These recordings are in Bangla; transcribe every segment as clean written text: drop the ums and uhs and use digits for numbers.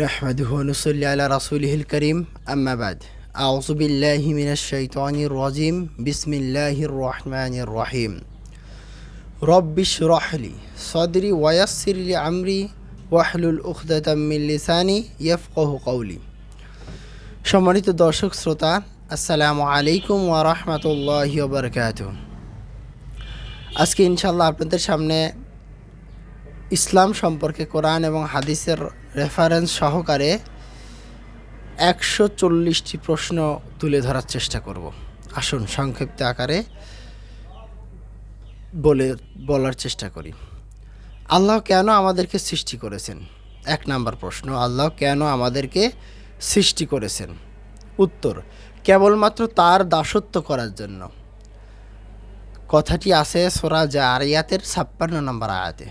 نحمده ونصلي على رسوله الكريم أما بعد أعوذ بالله من الشيطان الرجيم بسم الله الرحمن الرحيم رب اشرح لي صدري ويسر لي أمري واحلل عقدة من লিসানি يفقهوا قولي। সম্মানিত দর্শক শ্রোতা, আসসালামু আলাইকুম ওয়া রাহমাতুল্লাহি ওয়া বারাকাতুহু। আজকে ইনশাআল্লাহ আপনাদের সামনে ইসলাম সম্পর্কে কোরআন এবং হাদিসের রেফারেন্স সহকারে 140টি প্রশ্ন তুলে ধরার চেষ্টা করব। আসুন সংক্ষিপ্ত আকারে বলার চেষ্টা করি। আল্লাহ কেন আমাদেরকে সৃষ্টি করেছেন? 1 নাম্বার প্রশ্ন, আল্লাহ কেন আমাদেরকে সৃষ্টি করেছেন? উত্তর, কেবলমাত্র তার দাসত্ব করার জন্য। কথাটি আছে সূরা জারিয়াতের 56 নম্বর আয়াতে।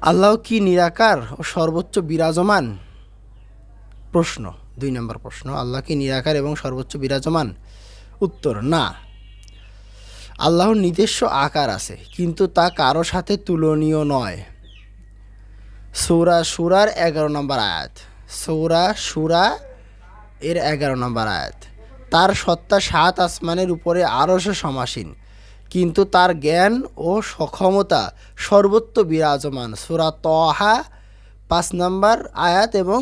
আল্লাহ কি নিরাকার ও সর্বোচ্চ বিরাজমান? প্রশ্ন 2 নম্বর প্রশ্ন, আল্লাহ কি নিরাকার এবং সর্বোচ্চ বিরাজমান? উত্তর, না। আল্লাহর নিজস্ব আকার আছে, কিন্তু তা কারো সাথে তুলনীয় নয়। সূরা শুরার 11 নম্বর আয়াত। সূরা শুরা এর 11 নম্বর আয়াত। তার সত্তা 7 আসমানের উপরে আরশে সমাসীন, কিন্তু তার জ্ঞান ও সক্ষমতা সর্বত্র বিরাজমান। সূরা তাহা 5 নম্বর আয়াত এবং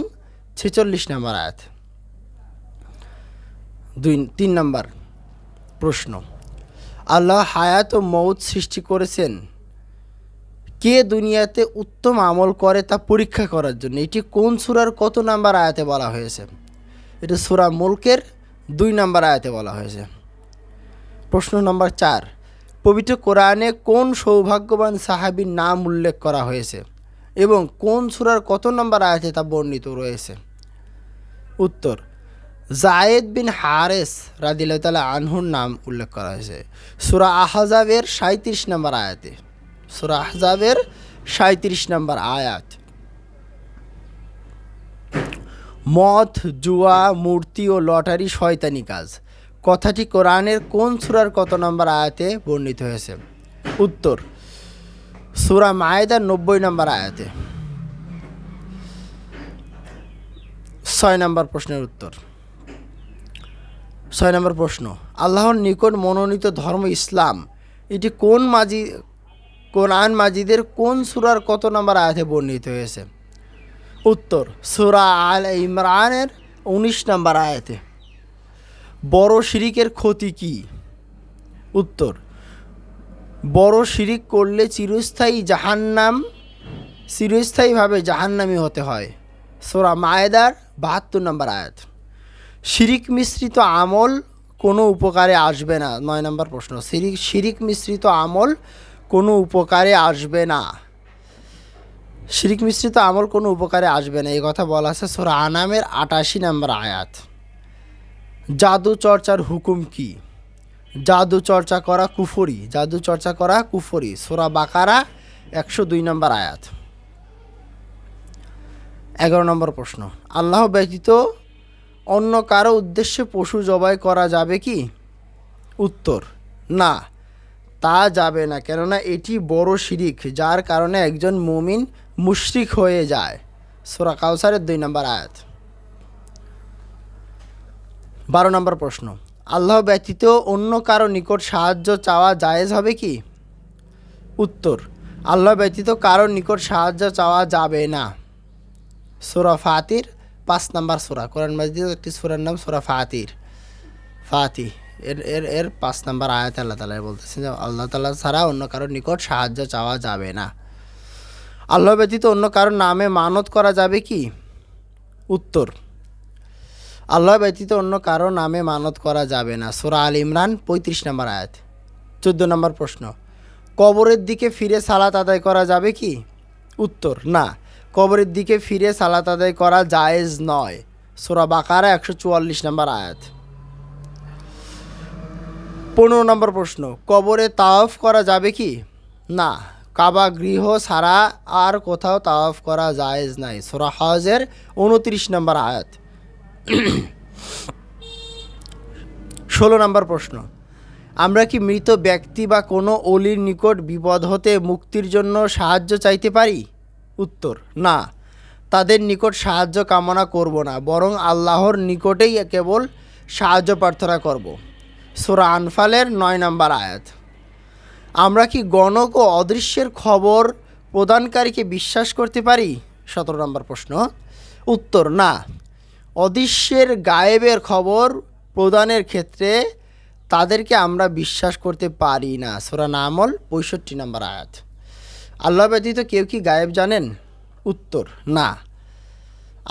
46 নম্বর আয়াত। 3 নম্বর প্রশ্ন, আল্লাহ হায়াত ও মৌত সৃষ্টি করেছেন কে দুনিয়াতে উত্তম আমল করে তা পরীক্ষা করার জন্য। এটি কোন সূরার কত নম্বর আয়াতে বলা হয়েছে? এটা সূরা মুলকের 2 নম্বর আয়াতে বলা হয়েছে। প্রশ্ন নম্বর 4, পবিত্র কোরআনে কোন সৌভাগ্যবান সাহাবীর নাম উল্লেখ করা হয়েছে এবং কোন সূরার কত নম্বর আয়াতে তা বর্ণিত রয়েছে? উত্তর, যায়েদ বিন হারেস রাদিয়াল্লাহু তাআলা আনহুর নাম উল্লেখ করা হয়েছে সূরা আহজাবের 37 নম্বর আয়াতে। সূরা আহজাবের 37 নম্বর আয়াত। মদ, জুয়া, মূর্তি ও লটারি শয়তানি কাজ। কথাটি কোরআনের কোন সূরার কত নম্বর আয়াতে বর্ণিত হয়েছে? উত্তর, সূরা মায়েদার 90 নম্বর আয়াতে। 6 নম্বর প্রশ্নের উত্তর। 6 নম্বর প্রশ্ন, আল্লাহর নিকট মনোনীত ধর্ম ইসলাম এটি কোরআন মাজিদের কোন সূরার কত নম্বর আয়াতে বর্ণিত হয়েছে? উত্তর, সূরা আল ইমরানের 19 নম্বর আয়াতে। বড় শিরিকের ক্ষতি কি? উত্তর, বড় শিরিক করলে চিরস্থায়ীভাবে জাহান্নামী হতে হয়। সূরা মায়েদার 72 নম্বর আয়াত। শিরিক মিশ্রিত আমল কোনো উপকারে আসবে না। 9 নম্বর প্রশ্ন, শিরিক মিশ্রিত আমল কোনো উপকারে আসবে না। শিরিক মিশ্রিত আমল কোনো উপকারে আসবে না, এই কথা বলা আছে সূরা আনামের 88 নম্বর আয়াত। জাদু চর্চার হুকুম কি? জাদু চর্চা করা কুফরি। সূরা বাকারা 102 নম্বর আয়াত। 11 নম্বর প্রশ্ন, আল্লাহ ব্যতীত অন্য কারো উদ্দেশ্যে পশু জবাই করা যাবে কি? উত্তর, না, তা যাবে না, কেননা এটি বড় শিরিক, যার কারণে একজন মুমিন মুশরিক হয়ে যায়। সূরা কাউসারের 2 নম্বর আয়াত। 12 নম্বর প্রশ্ন, আল্লাহ ব্যতীত অন্য কারো নিকট সাহায্য চাওয়া জায়েজ হবে কি? উত্তর, আল্লাহ ব্যতীত কারো নিকট সাহায্য চাওয়া যাবে না। সূরা ফাতির 5 নম্বর সূরা। কোরআন মাজিদের একটি সূরার নাম সূরা ফাতির। এর 5 নম্বর আয়াতে আল্লাহ তাআলা বলতেছেন যে আল্লাহ তাআলা ছাড়া অন্য কারো নিকট সাহায্য চাওয়া যাবে না। আল্লাহ ব্যতীত অন্য কারোর নামে মানত করা যাবে কি? উত্তর, আল্লাহ ব্যতীত অন্য কারো নামে মানত করা যাবে না। সূরা আল ইমরান 35 নম্বর আয়াত। 14 নম্বর প্রশ্ন, কবরের দিকে ফিরে সালাত আদায় করা যাবে কি? উত্তর, না, কবরের দিকে ফিরে সালাত আদায় করা জায়েজ নয়। সূরা বাকারা 144 নম্বর আয়াত। 15 নম্বর প্রশ্ন, কবরে তাওয়াফ করা যাবে কি? না, কাবা গৃহ ছাড়া আর কোথাও তাওয়াফ করা জায়েজ নাই। সূরা হজের 29 নম্বর আয়াত। 16 নম্বর প্রশ্ন, আমরা কি মৃত ব্যক্তি বা কোনো অলির নিকট বিপদ হতে মুক্তির জন্য সাহায্য চাইতে পারি? উত্তর, না, তাদের নিকট সাহায্য কামনা করব না, বরং আল্লাহর নিকটেই কেবল সাহায্য প্রার্থনা করব। সূরা আনফালের 9 নম্বর আয়াত। আমরা কি গণক ও অদৃশ্যের খবর প্রদানকারীকে বিশ্বাস করতে পারি? 17 নম্বর প্রশ্ন। উত্তর, না। অদৃশ্যের গায়েবের খবর প্রদানের ক্ষেত্রে তাদেরকে আমরা বিশ্বাস করতে পারি না। সূরা নামল 65 নম্বর আয়াত। আল্লাহ ব্যতীত কেউ কি গায়েব জানেন? উত্তর, না।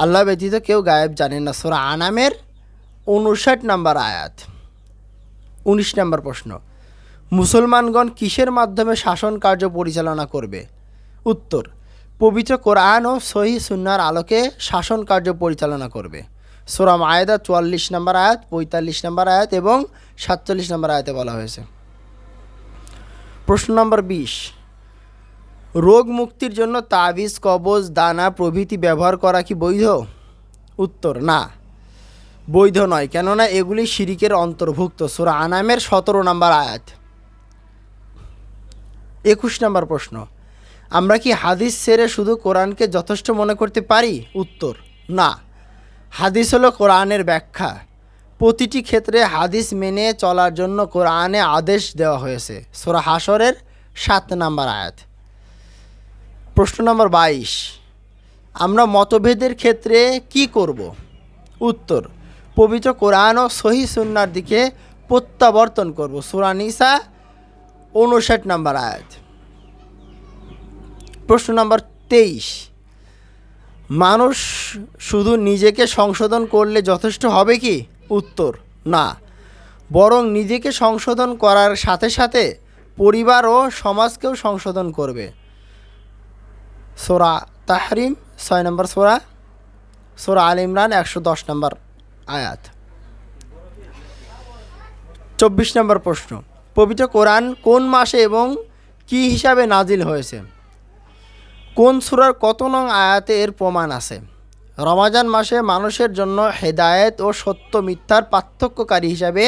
আল্লাহ ব্যতীত কেউ গায়েব জানেন না। সূরা আনামের 59 নম্বর আয়াত। 19 নম্বর প্রশ্ন। মুসলমানগণ কিসের মাধ্যমে শাসন কার্য পরিচালনা করবে? উত্তর, পবিত্র কোরআন ও সহিহ সুন্নাহর আলোকে শাসন কার্য পরিচালনা করবে। সূরা মায়েদা 44 নম্বর আয়াত, 45 নম্বর আয়াত এবং 47 নম্বর আয়াতে বলা হয়েছে। প্রশ্ন নম্বর 20। রোগ মুক্তির জন্য তাবিজ, কবজ, দানা প্রভৃতি ব্যবহার করা কি বৈধ? উত্তর, না, বৈধ নয়, কেননা এগুলি শিরিকের অন্তর্ভুক্ত। সূরা আনামের 17 নম্বর আয়াত। 21 নম্বর প্রশ্ন। আমরা কি হাদিস ছেড়ে শুধু কোরআনকে যথেষ্ট মনে করতে পারি? উত্তর, না। হাদিস হলো কোরআনের ব্যাখ্যা। প্রতিটি ক্ষেত্রে হাদিস মেনে চলার জন্য কোরআনে আদেশ দেওয়া হয়েছে। সূরা হাশরের 7 নম্বর আয়াত। প্রশ্ন নম্বর 22। আমরা মতভেদের ক্ষেত্রে কি করব? উত্তর, পবিত্র কোরআন ও সহিহ সুন্নাহর দিকে প্রত্যাবর্তন করব। সূরা নিসা 59 নম্বর আয়াত। প্রশ্ন নম্বর 23। মানুষ শুধু নিজেকে সংশোধন করলে যথেষ্ট হবে কি? উত্তর, না, বরং নিজেকে সংশোধন করার সাথে সাথে পরিবার ও সমাজকেও সংশোধন করবে। সূরা তাহরিম 6 নম্বর সূরা। সূরা আল ইমরান 110 নম্বর আয়াত। 24 নম্বর প্রশ্ন। পবিত্র কোরআন কোন মাসে এবং কি হিসাবে নাজিল হয়েছে? কোন সূরার কত নং আয়াতে এর প্রমাণ আছে? রমাজান মাসে মানুষের জন্য হেদায়েত ও সত্য মিথ্যার পার্থক্যকারী হিসাবে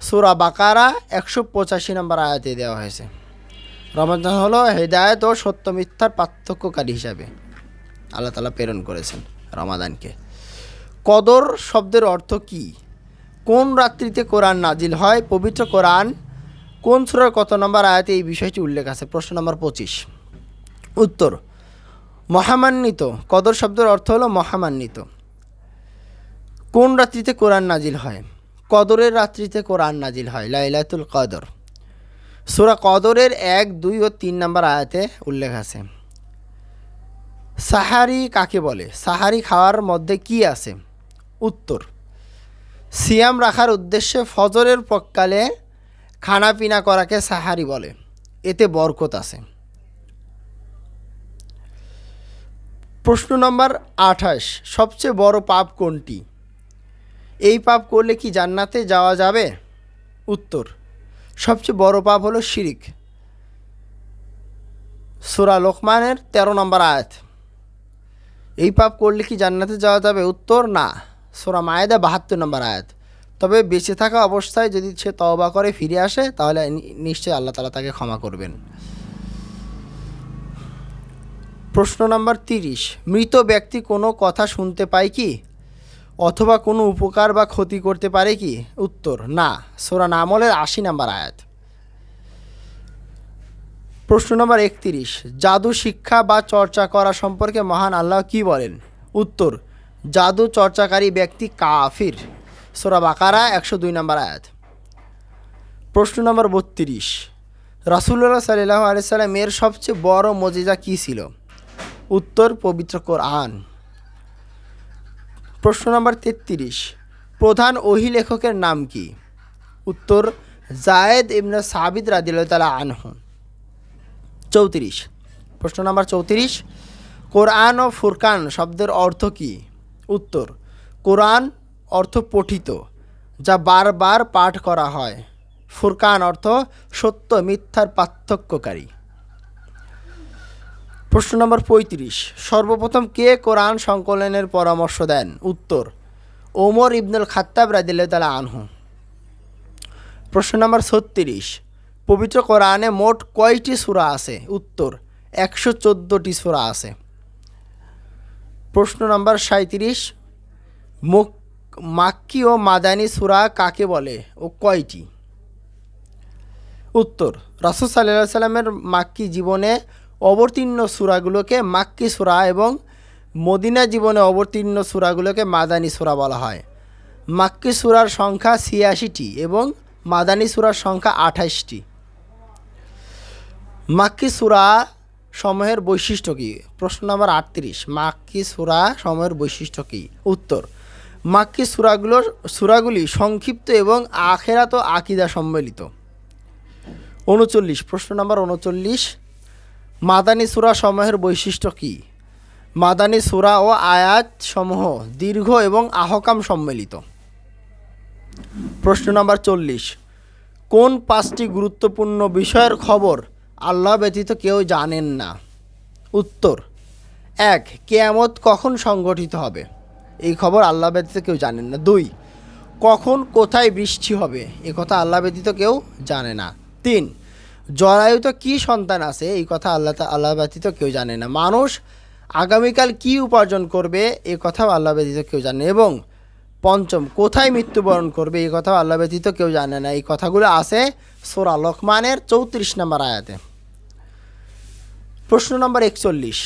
সূরা বাকারা 185 নম্বর আয়াতে দেওয়া হয়েছে। রমাজান হলো হেদায়েত ও সত্য মিথ্যার পার্থক্যকারী হিসাবে আল্লাহ তাআলা প্রেরণ করেছেন রমাদানকে। কদর শব্দের অর্থ কি? কোন রাত্রিতে কোরআন নাজিল হয়? পবিত্র কোরআন কোন সূরার কত নম্বর আয়াতে এই বিষয়টি উল্লেখ আছে? প্রশ্ন নম্বর 25। উত্তর, মহামান্বিত। কদর শব্দের অর্থ হলো মহামান্বিত। কোন রাত্রিতে কোরআন নাজিল হয়? কদরের রাত্রিতে কোরআন নাজিল হয়, লাইলাতুল কদর। সূরা কদরের 1, 2 ও 3 নম্বর আয়াতে উল্লেখ আছে। সাহারি কাকে বলে? সাহারি খাওয়ার মধ্যে কি আছে? উত্তর, সিয়াম রাখার উদ্দেশ্যে ফজরের পরকালে খানাপিনা করাকে সাহারি বলে, এতে বরকত আছে। প্রশ্ন নম্বর 28। সবচেয়ে বড় পাপ কোনটি? এই পাপ করলে কি জান্নাতে যাওয়া যাবে? উত্তর, সবচেয়ে বড় পাপ হলো শিরিক। সূরা লোকমানের 13 নম্বর আয়াত। এই পাপ করলে কি জান্নাতে যাওয়া যাবে? উত্তর, না। সূরা মায়েদা 72 নম্বর আয়াত। তবে বেঁচে থাকা অবস্থায় যদি সে তওবা করে ফিরে আসে তাহলে নিশ্চয়ই আল্লাহ তাআলা তাকে ক্ষমা করবেন। প্রশ্ন নম্বর 30। মৃত ব্যক্তি কোনো কথা শুনতে পায় কি? অথবা কোনো উপকার বা ক্ষতি করতে পারে কি? উত্তর, না। সূরা নামলের 80 নম্বর আয়াত। প্রশ্ন নম্বর 31। জাদু শিক্ষা বা চর্চা করা সম্পর্কে মহান আল্লাহ কি বলেন? উত্তর, জাদু চর্চাকারী ব্যক্তি কাফির। সূরা বাকারা 102 নম্বর আয়াত। প্রশ্ন নম্বর 32। রাসূলুল্লাহ সাল্লাল্লাহু আলাইহি সাল্লাম এর সবচেয়ে বড় মুজিজা কী ছিল? উত্তর, পবিত্র কোরআন। প্রশ্ন নম্বর 33। প্রধান ওহী লেখকের নাম কি? উত্তর, যায়েদ ইবনে সাবিত রাদিয়াল্লাহু তাআলা আনহু। 34। প্রশ্ন নম্বর 34। কোরআন ও ফুরকান শব্দের অর্থ কী? উত্তর, কোরআন অর্থ পঠিত, যা বারবার পাঠ করা হয়। ফুরকান অর্থ সত্য মিথ্যার পার্থক্যকারী। প্রশ্ন নম্বর 35। সর্বপ্রথম কে কোরআন সংকলনের পরামর্শ দেন? উত্তর, ওমর ইবনুল খাত্তাব রাদিয়াল্লাহু তাআলা আনহু। প্রশ্ন নম্বর 36। পবিত্র কোরআনে মোট কয়টি সূরা আছে? উত্তর, 114টি সূরা আছে। প্রশ্ন নম্বর 37, মাক্কি ও মাদানী সূরা কাকে বলে ও কয়টি? উত্তর, রাসূল সাল্লাল্লাহু আলাইহি সাল্লামের মাক্কি জীবনে অবতীর্ণ সূরাগুলোকে মাক্কি সূরা এবং মদিনা জীবনে অবতীর্ণ সূরাগুলোকে মাদানী সূরা বলা হয়। মাক্কি সূরার সংখ্যা ৮৬টি এবং মাদানী সূরার সংখ্যা ২৮টি। মাক্কি সূরা সমূহের বৈশিষ্ট্য কী? প্রশ্ন নম্বর ৩৮, মাক্কি সূরা সমূহের বৈশিষ্ট্য কী? উত্তর, মাক্কি সূরাগুলি সংক্ষিপ্ত এবং আখিরাত ও আকীদা সম্মিলিত। ৩৯, প্রশ্ন নম্বর ৩৯, মাদানী সূরা সমূহের বৈশিষ্ট্য কী? মাদানী সূরা ও আয়াত সমূহ দীর্ঘ এবং আহকাম সম্মিলিত। প্রশ্ন নম্বর ৪০, কোন ৫টি গুরুত্বপূর্ণ বিষয়ের খবর আল্লাহ ব্যতীত কেউ জানেন না? উত্তর, ১, কিয়ামত কখন সংঘটিত হবে, এই খবর আল্লাহ ব্যতীত কেউ জানেন না। ২, কখন কোথায় বৃষ্টি হবে, এ কথা আল্লাহ ব্যতীত কেউ জানে না। ৩, জরায়ুতে কি সন্তান আছে, এই কথা আল্লাহ ব্যতীত কেউ জানে না। মানুষ আগামীকাল কি উপার্জন করবে, এ কথাও আল্লাহ ব্যতীত কেউ জানে না। এবং ৫ম, কোথায় মৃত্যুবরণ করবে, এই কথাও আল্লাহ ব্যতীত কেউ জানে না। এই কথাগুলো আছে সূরা লোকমানের ৩৪ নম্বর আয়াতে। প্রশ্ন নম্বর ৪১,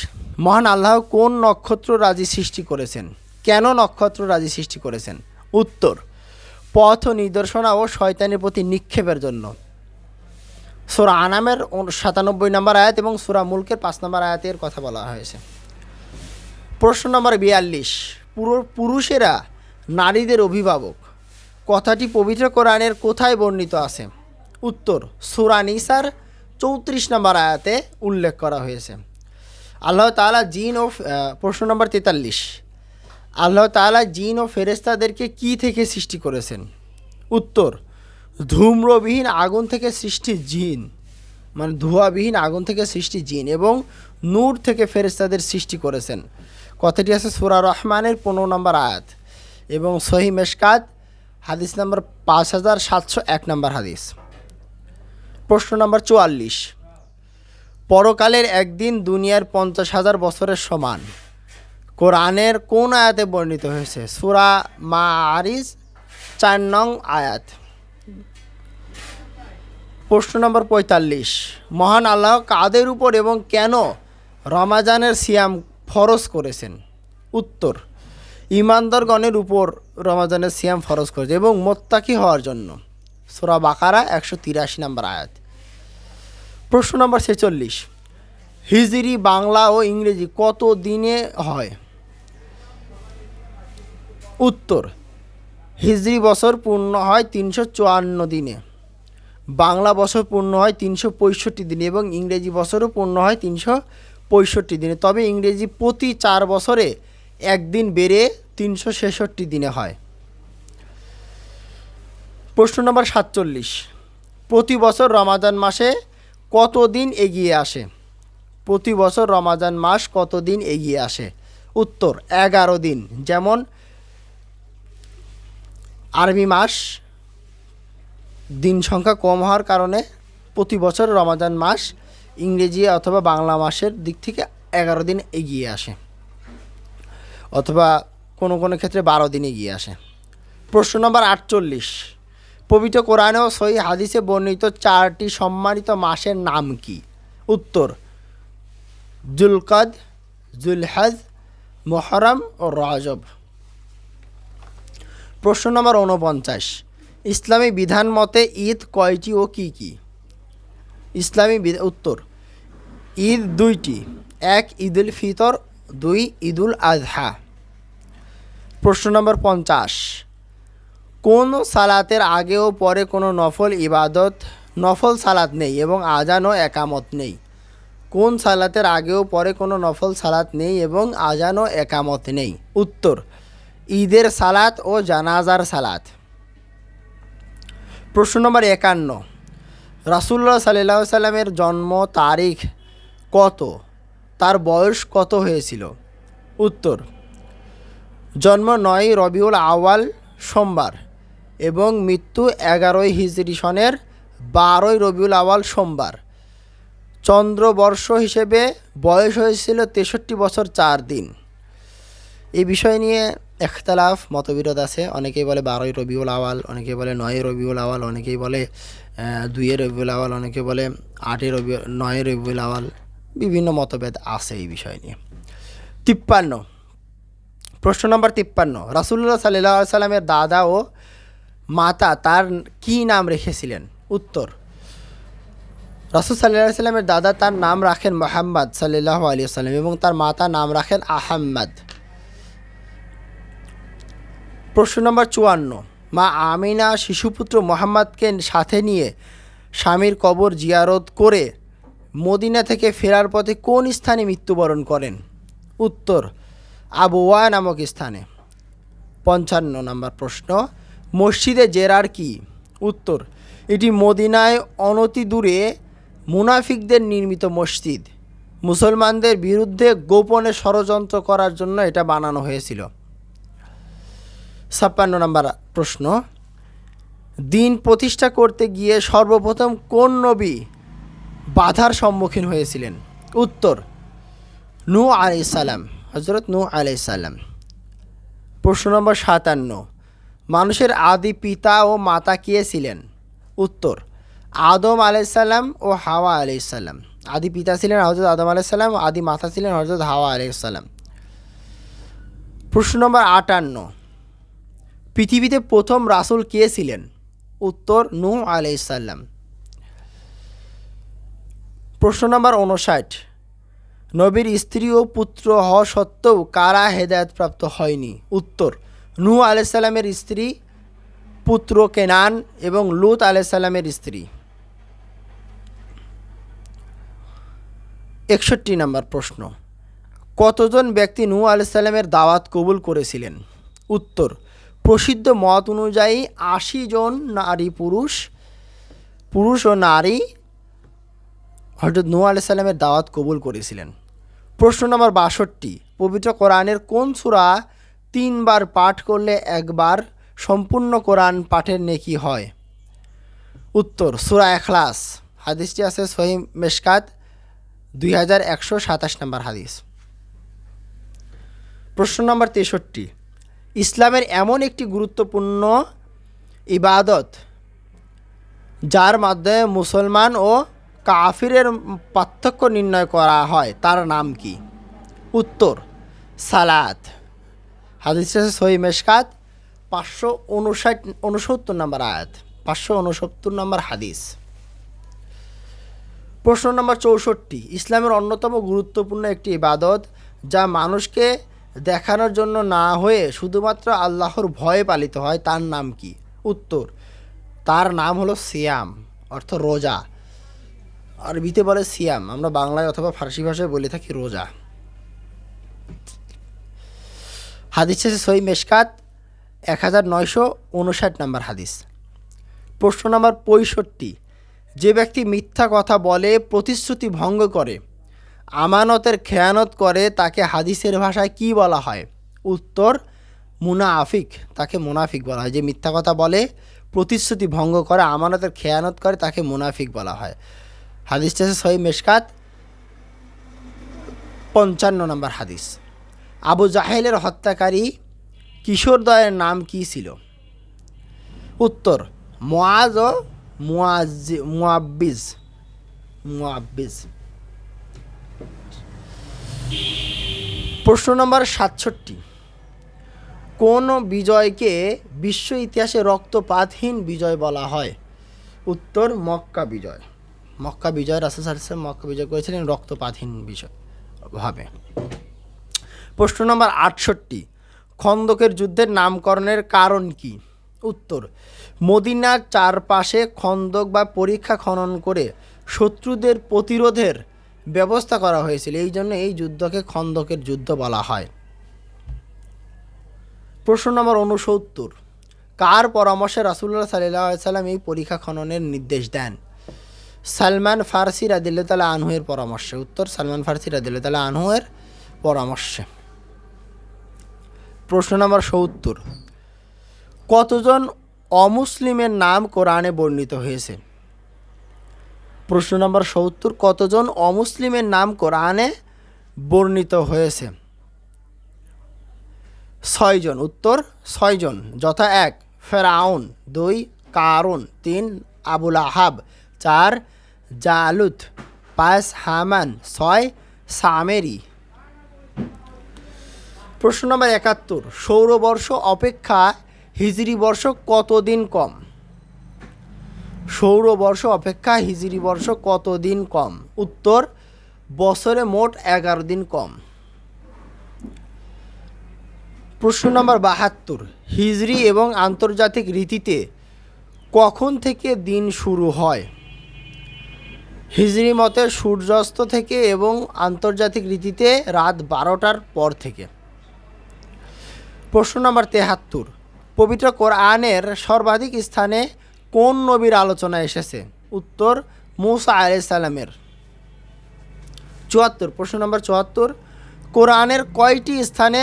মহান আল্লাহ কোন নক্ষত্র রাজি সৃষ্টি করেছেন? কেন নক্ষত্র রাজি সৃষ্টি করেছেন? উত্তর, পথ ও নির্দেশনা ও শয়তানের প্রতি নিক্ষেপের জন্য। সূরা আনামের ৯৭ নম্বর আয়াত এবং সূরা মুলকের ৫ নম্বর আয়াতের কথা বলা হয়েছে। প্রশ্ন নম্বর ৪২, পুরুষেরা নারীদের অভিভাবক কথাটি পবিত্র কোরআনের কোথায় বর্ণিত আছে? উত্তর, সূরা নিসার ৩৪ নম্বর আয়াতে উল্লেখ করা হয়েছে। আল্লাহ তাআলা জিন ও প্রশ্ন নম্বর ৪৩, আল্লাহ তাআলা জিন ও ফেরেশতাদেরকে কি থেকে সৃষ্টি করেছেন? উত্তর, ধূম্রবিহীন আগুন থেকে সৃষ্টি জিন, মানে ধোঁয়াবিহীন আগুন থেকে সৃষ্টি জিন, এবং নূর থেকে ফেরেশতাদের সৃষ্টি করেছেন। কথাটি আছে সূরা রহমানের ১৫ নম্বর আয়াত এবং সহিহ মেশকাত হাদিস নম্বর ৫৭০১ নম্বর হাদিস। প্রশ্ন নম্বর ৪৪, পরকালের একদিন দুনিয়ার ৫০,০০০ বছরের সমান কোরআনের কোন আয়াতে বর্ণিত হয়েছে? সূরা মাআরিজ ৪ নং আয়াত। প্রশ্ন নম্বর ৪৫, মহান আল্লাহ কাদের উপর এবং কেন রমাজানের সিয়াম ফরজ করেছেন? উত্তর, ঈমানদারগণের উপর রমাজানের সিয়াম ফরজ করেছে এবং মুত্তাকি হওয়ার জন্য। সূরা বাকারা ১৮৩ নম্বর আয়াত। প্রশ্ন নম্বর ৪৬, হিজরি বাংলা ও ইংরেজি কত দিনে হয়? উত্তর, হিজরি বছর পূর্ণ হয় ৩৫৪ দিনে, বাংলা বছর পূর্ণ হয় ৩৬৫ দিনে এবং ইংরেজি বছরও পূর্ণ হয় ৩৬৫ দিনে। তবে ইংরেজি প্রতি ৪ বছরে একদিন বেড়ে ৩৬৬ দিনে হয়। প্রশ্ন নম্বর ৪৭, প্রতি বছর রমাজান মাসে কত দিন এগিয়ে আসে? প্রতি বছর রমাজান মাস কত দিন এগিয়ে আসে? উত্তর, ১১ দিন। যেমন আরবি মাস দিন সংখ্যা কম হওয়ার কারণে প্রতি বছর রমাজান মাস ইংরেজি অথবা বাংলা মাসের দিক থেকে ১১ দিন এগিয়ে আসে, অথবা কোনো কোনো ক্ষেত্রে ১২ দিন এগিয়ে আসে। প্রশ্ন নম্বর ৪৮, পবিত্র কোরআনে ও সহিহ হাদিসে বর্ণিত 4টি সম্মানিত মাসের নাম কি? উত্তর, যুলকাদ, যুলহজ, মুহররম ও রজব। প্রশ্ন নম্বর ৪৯, ইসলামী বিধান মতে ঈদ কয়টি ও কি কি? উত্তর, ঈদ 2টি, ১ ঈদুল ফিতর, ২ ঈদুল আযহা। প্রশ্ন নম্বর ৫০, কোন সালাতের আগে ও পরে কোনো নফল সালাত নেই এবং আজান ও একামত নেই? কোন সালাতের আগে ও পরে কোনো নফল সালাত নেই এবং আজান ও একামত নেই? উত্তর, ঈদের সালাত ও জানাজার সালাত। প্রশ্ন নম্বর ৫১, রাসূলুল্লাহ সাল্লাল্লাহু আলাইহি সাল্লামের জন্ম তারিখ কত? তার বয়স কত হয়েছিল? উত্তর, জন্ম ৯ রবিউল আউয়াল সোমবার এবং মৃত্যু ১১ হিজরি সনের ১২ রবিউল আউয়াল সোমবার। চন্দ্রবর্ষ হিসেবে বয়স হয়েছিল ৬৩ বছর ৪ দিন। এই বিষয় নিয়ে ইখতিলাফ মতবিরোধ আছে। অনেকেই বলে 12ই রবিউল আওয়াল, অনেকেই বলে 9ই রবিউল আওয়াল, অনেকেই বলে 2 রবিউল আওয়াল, অনেকে বলে 9 রবিউল আওয়াল। বিভিন্ন মতভেদ আছে এই বিষয় নিয়ে। 53 প্রশ্ন নম্বর 53, রাসূলুল্লাহ সাল্লাল্লাহু আলাইহি সাল্লামের দাদা ও মাতা তার কি নাম রেখেছিলেন? উত্তর, রাসূল সাল্লাল্লাহু আলাইহি সাল্লামের দাদা তার নাম রাখেন মুহাম্মদ সাল্লাল্লাহু আলাইহি সাল্লাম এবং তার মাতা নাম রাখেন আহম্মদ। প্রশ্ন নম্বর 54, মা আমিনা শিশুপুত্র মোহাম্মদকে সাথে নিয়ে স্বামীর কবর জিয়ারত করে মদিনা থেকে ফেরার পথে কোন স্থানে মৃত্যুবরণ করেন? উত্তর, আবওয়া নামক স্থানে। 55 নম্বর প্রশ্ন, মসজিদে জেরার কি? উত্তর, এটি মদিনায় অনতি দূরে মুনাফিকদের নির্মিত মসজিদ। মুসলমানদের বিরুদ্ধে গোপনে ষড়যন্ত্র করার জন্য এটা বানানো হয়েছিল। 56 নম্বর প্রশ্ন, দিন প্রতিষ্ঠা করতে গিয়ে সর্বপ্রথম কোন নবী বাধার সম্মুখীন হয়েছিলেন? উত্তর, নূহ আলাইহিস সালাম, হযরত নূহ আলাইহিস সালাম। প্রশ্ন নম্বর 57, মানুষের আদি পিতা ও মাতা কে ছিলেন? উত্তর, আদম আলাইহিস সালাম ও হাওয়া আলাইহিস সালাম। আদি পিতা ছিলেন হযরত আদম আলাইহিস সালাম, আদি মাতা ছিলেন হযরত হাওয়া আলাইহিস সালাম। প্রশ্ন নম্বর 58, পৃথিবীতে প্রথম রাসূল কে ছিলেন? উত্তর, নূহ আলাইহিস সালাম। প্রশ্ন নম্বর 59, নবীর স্ত্রী ও পুত্র হওয়া সত্ত্বেও কারা হেদায়েতপ্রাপ্ত হয়নি? উত্তর, নূহ আলাইহিস সালামের স্ত্রী, পুত্র কেনান এবং লূত আলাইহিস সালামের স্ত্রী। 61 নম্বর প্রশ্ন, কতজন ব্যক্তি নূহ আলাইহিস সালামের দাওয়াত কবুল করেছিলেন? উত্তর, প্রসিদ্ধ মত অনুযায়ী 80 জন নারী পুরুষ ও নারী হযরত নূহ আলাইহিস সালামের দাওয়াত কবুল করেছিলেন। প্রশ্ন নম্বর 62, পবিত্র কোরআনের কোন সূরা 3 বার পাঠ করলে একবার সম্পূর্ণ কোরআন পাঠের নেকি হয়? উত্তর, সূরা ইখলাস। হাদিসটি আছে সহিহ মিশকাত 2127 নম্বর হাদিস। প্রশ্ন নম্বর 63, ইসলামের এমন একটি গুরুত্বপূর্ণ ইবাদত যার মাধ্যমে মুসলমান ও কাফিরের পার্থক্য নির্ণয় করা হয় তার নাম কি? উত্তর, সালাত। হাদিস আছে সহিহ মিশকাত 569 নম্বর আয়াত, 569 নম্বর হাদিস। প্রশ্ন নম্বর 64, ইসলামের অন্যতম গুরুত্বপূর্ণ একটি ইবাদত যা মানুষকে দেখানোর জন্য না হয়ে শুধুমাত্র আল্লাহর ভয়ে পালিত হয় তার নাম কি? উত্তর, তার নাম হলো সিয়াম, অর্থ রোজা। আরবিতে বলে সিয়াম, আমরা বাংলায় অথবা ফার্সি ভাষায় বলে থাকি রোজা। হাদিস আছে সহিহ মিশকাত 1959 নম্বর হাদিস। প্রশ্ন নম্বর 65, যে ব্যক্তি মিথ্যা কথা বলে, প্রতিশ্রুতি ভঙ্গ করে, আমানতের খেয়ানত করে তাকে হাদিসের ভাষায় কি বলা হয়? উত্তর, মুনাফিক। তাকে মুনাফিক বলা হয়। যে মিথ্যা কথা বলে, প্রতিশ্রুতি ভঙ্গ করে, আমানতের খেয়ানত করে তাকে মুনাফিক বলা হয়। হাদিসটি আছে সহিহ মিশকাত 55 নম্বর হাদিস। আবু জাহেলের হত্যাকারী কিশোরদ্বয়ের নাম কি ছিল? উত্তর, মুআজ ও মুআব্বিজ। প্রশ্ন নম্বর 67, কোন বিজয়কে বিশ্ব ইতিহাসে রক্তপাতহীন বিজয় বলা হয়? উত্তর, মক্কা বিজয়। মক্কা বিজয়, রাসূল সাল্লাল্লাহু আলাইহি ওয়াসাল্লাম মক্কা বিজয় করেছিলেন রক্তপাতহীন বিজয় ভাবে। প্রশ্ন নম্বর 68, খন্দকের যুদ্ধের নামকরণের কারণ কি? উত্তর, মদিনার চারপাশে খন্দক বা পরিখা খনন করে শত্রুদের প্রতিরোধের ব্যবস্থা করা হয়েছিল, এই জন্য এই যুদ্ধকে খন্দকের যুদ্ধ বলা হয়। প্রশ্ন নম্বর 69, কার পরামর্শে রাসূলুল্লাহ সাল্লাল্লাহু আলাইহি ওয়াসাল্লাম এই পরিখা খননের নির্দেশ দেন? সালমান ফারসি রাদিয়াল্লাহু তাআলা আনহু-এর পরামর্শে। উত্তর, সালমান ফারসি রাদিয়াল্লাহু তাআলা আনহু-এর পরামর্শে। প্রশ্ন নম্বর 70, কতজন অমুসলিমের নাম কোরআনে বর্ণিত হয়েছে? প্রশ্ন নম্বর 70, কতজন অমুসলিমের নাম কোরআনে বর্ণিত হয়েছে? ছয়জন। উত্তর 6 জন, যথা 1 ফেরাউন, 2 কারুন, 3 আবুল আহাব, 4 জালুত, 5 হামান, 6 সামেরি। প্রশ্ন নম্বর 71, সৌরবর্ষ অপেক্ষা হিজরি বর্ষ কতদিন কম? সৌরবর্ষ অপেক্ষা হিজরি বর্ষ কতদিন কম? উত্তর বছরে মোট 11 দিন কম। প্রশ্ন নম্বর 72, হিজরি এবং আন্তর্জাতিক রীতিতে কখন থেকে দিন শুরু হয়? হিজরি মতে সূর্যাস্ত থেকে এবং আন্তর্জাতিক রীতিতে রাত 12টার পর থেকে। প্রশ্ন নম্বর 73, পবিত্র কোরআনের সর্বাধিক স্থানে কোন নবীর আলোচনা এসেছে? উত্তর মূসা আলাইহিস সালামের। 74, প্রশ্ন নম্বর 74, কোরআনের কয়টি স্থানে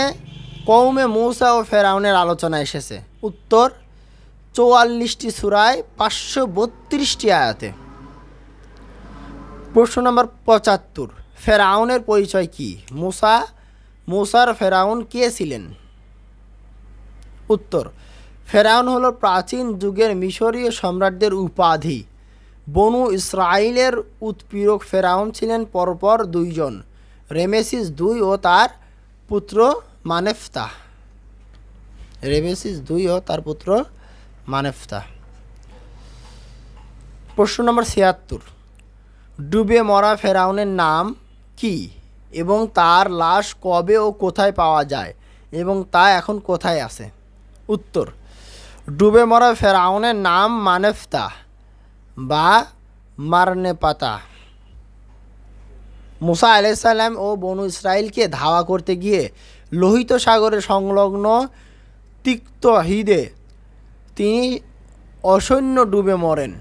কওমে মূসা ও ফেরাউনের আলোচনা এসেছে? উত্তর 44টি সূরায় 532টি আয়াতে। প্রশ্ন নম্বর 75, ফেরাউনের পরিচয় কি? মূসার ফেরাউন কে ছিলেন? উত্তর ফেরাউন হলো প্রাচীন যুগের মিশরীয় সম্রাটদের উপাধি। বনু ইসরাইলের উৎপীড়ক ফেরাউন ছিলেন পরপর 2 জন, রেমেসিস 2 ও তার পুত্র মানেফতা। রেমেসিস 2 ও তার পুত্র মানেফতা। প্রশ্ন নম্বর 76, ডুবে মরা ফেরাউনের নাম কি এবং তার লাশ কবে ও কোথায় পাওয়া যায় এবং তা এখন কোথায় আছে? উত্তর ডুবে মরা ফেরাউনের নাম মানেফতা বা মারনেপাতা। মূসা আলাইহিস সালাম ও বনু ইসরাইলকে ধাওয়া করতে গিয়ে লোহিত সাগরের সংলগ্ন তিক্ত হ্রদে তিনি অসৈন্য ডুবে মরেন।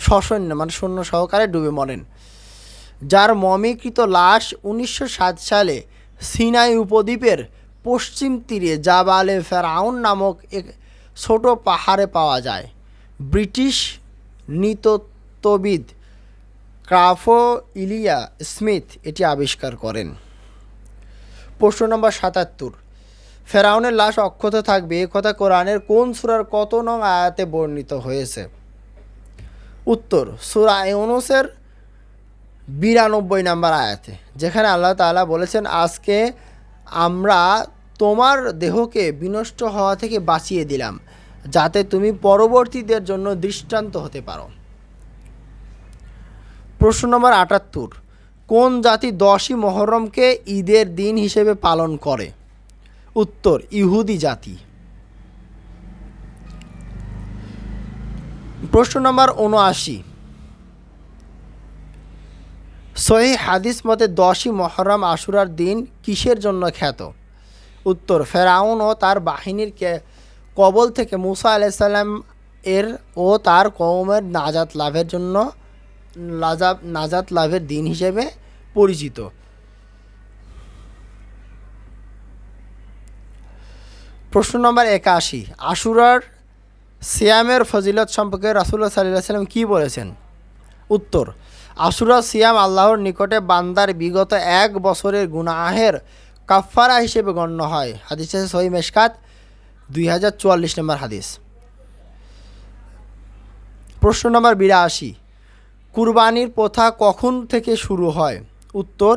সসৈন্য মানে সৈন্য সহকারে ডুবে মরেন, যার মমিকৃত লাশ 1907 সালে সিনাই উপদ্বীপের পশ্চিম তীরে জাবালে ফেরাউন নামক এক ছোট পাহাড়ে পাওয়া যায়। ব্রিটিশ নৃতত্ত্ববিদ ক্রাফো ইলিয়া স্মিথ এটি আবিষ্কার করেন। প্রশ্ন নম্বর 77, ফেরাউনের লাশ অক্ষত থাকবে এ কথা কোরআনের কোন সূরার কত নং আয়াতে বর্ণিত হয়েছে? উত্তর সূরা ইউনূসের 92 নম্বর আয়াতে, যেখানে আল্লাহ তাআলা বলেছেন, আজকে আমরা তোমার দেহকে বিনষ্ট হওয়া থেকে বাঁচিয়ে দিলাম যাতে তুমি পরবর্তীদের জন্য দৃষ্টান্ত হতে পারো। প্রশ্ন নম্বর 78, কোন জাতি 10ই মুহররমকে ঈদের দিন হিসেবে পালন করে? উত্তর ইহুদি জাতি। প্রশ্ন নম্বর 79, সহিহ হাদিস মতে 10ই মুহররম আশুরার দিন কিসের জন্য খ্যাত? উত্তর ফেরাউন ও তার বাহিনীর কবল থেকে মূসা আলাইহিস সালাম এর ও তার কওমের নাজাত লাভের দিন হিসেবে পরিচিত। প্রশ্ন নম্বর 81, আশুরার সিয়ামের ফজিলত সম্পর্কে রাসূলুল্লাহ সাল্লাল্লাহু আলাইহি ওয়াসাল্লাম কী বলেছেন? উত্তর আশুরা সিয়াম আল্লাহর নিকটে বান্দার বিগত 1 বছরের গুনাহের কাফফারা হিসেবে গণ্য হয়। হাদিস আছে সহিহ মিশকাত 2044 নম্বর হাদিস। প্রশ্ন নম্বর 82, কুরবানির প্রথা কখন থেকে শুরু হয়? উত্তর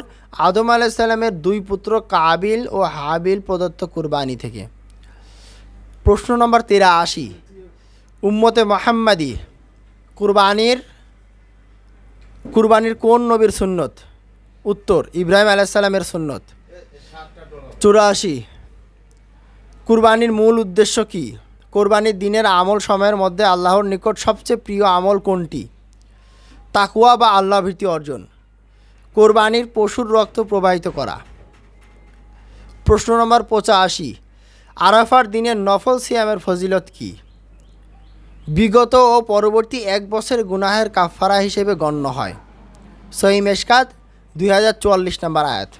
আদম আলাইহিস সালামের 2 পুত্র কাবিল ও হাবিল প্রদত্ত কুরবানি থেকে। প্রশ্ন নম্বর 83, উম্মতে মুহাম্মাদি কুরবানির কোন নবীর সুন্নত? উত্তর ইব্রাহিম আলাইহিস সালামের সুন্নত। 84, কুরবানির মূল উদ্দেশ্য কি? কোরবানির দিনের আমল সময়ের মধ্যে আল্লাহর নিকট সবচেয়ে প্রিয় আমল কোনটি? তাকওয়া বা আল্লাহ ভীতি অর্জন। কোরবানির পশুর রক্ত প্রবাহিত করা। প্রশ্ন নম্বর 85, আরাফার দিনের নফল সিয়ামের ফজিলত কি? বিগত ও পরবর্তী 1 বছরের গুনাহের কাফফারা হিসেবে গণ্য হয়। সহিহ মিশকাত 2044 নম্বর আয়াত।